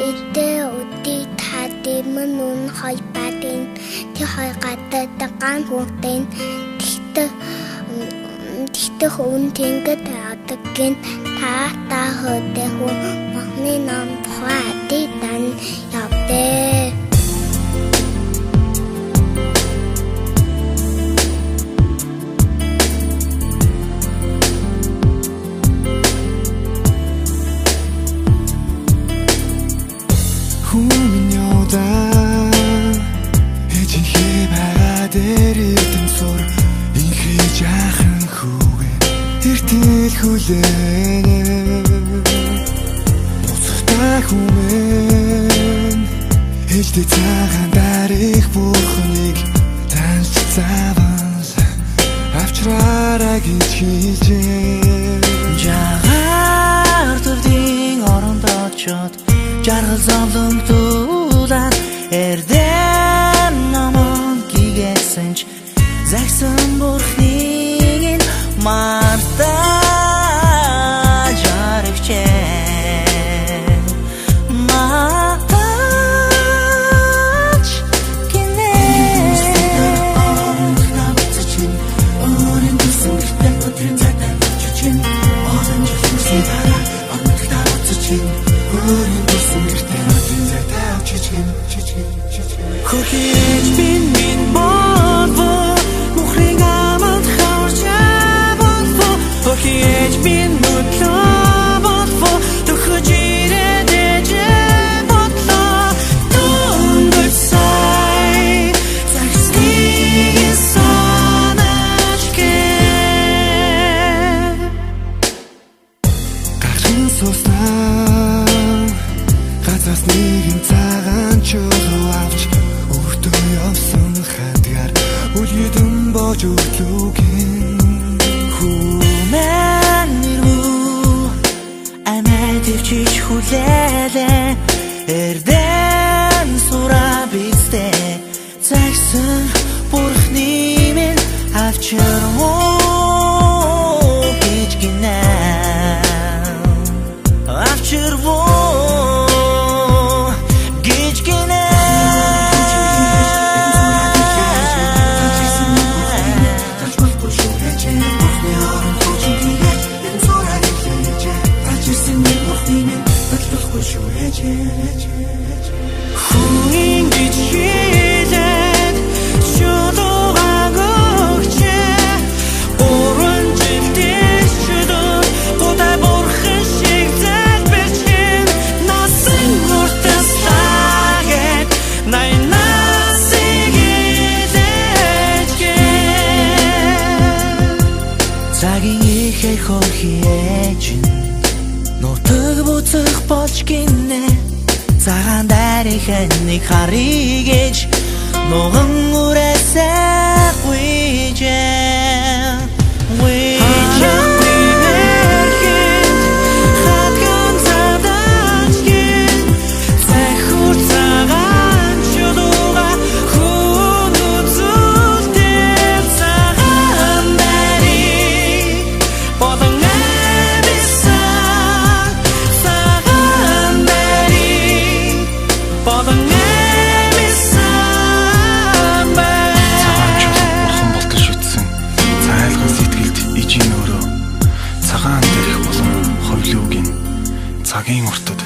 Эдээ өдий таатай мөн үн хой батын тий хой гадаа ган хүүхдэн тэгтэх үн тэнгад авдаг гин та хөдөө хүн махны нам тухай дан явдээ. Буцахтай хүмэн ээлжтэй цагаан дарих бурхныг таньж заван авчраарай гэж хийжээ. Жагаар төрдийн оронд очоод жаргал зовломтуулаад эрдэн наман гигэсэн ч загсан бурхныг мартаа Хөхөж бин минь болво мухрын аманд хавж болво хөхөж бин мөтлөө болво төхөж ирээд болло дундэр сай загсыг санаж гээ гахшин суснаа газраас нэгэн цагаан чөлөө авч өртөө явсан хатгаар үлгэдэн бож өглөөгийн хүмэн нэрвүү амэтвчиж хүлээлээ эрдэн сураа бистэ цагсан бурхны минь авчирвоо гэж гинэ авчирвоо Хүн гэж хэлээд шудуугааг өгчээ Уран жилдээс шудуу Годай бурхан шиг залбирчин Насан уртаслагэд Найнасыг илээжгээ Цагийн ихэр хөрхиэжин Нутаг буцах болж гинэ Цагаан дарихын нэг харъя гэж Нуган үрээсээ гүйжээ Хатган цадаач гин Цайхур цагаан шудууга Хүн үзүүлтэл цагаан дарих Болон цагаан дээрх болон ховлуугийн цагийн уртад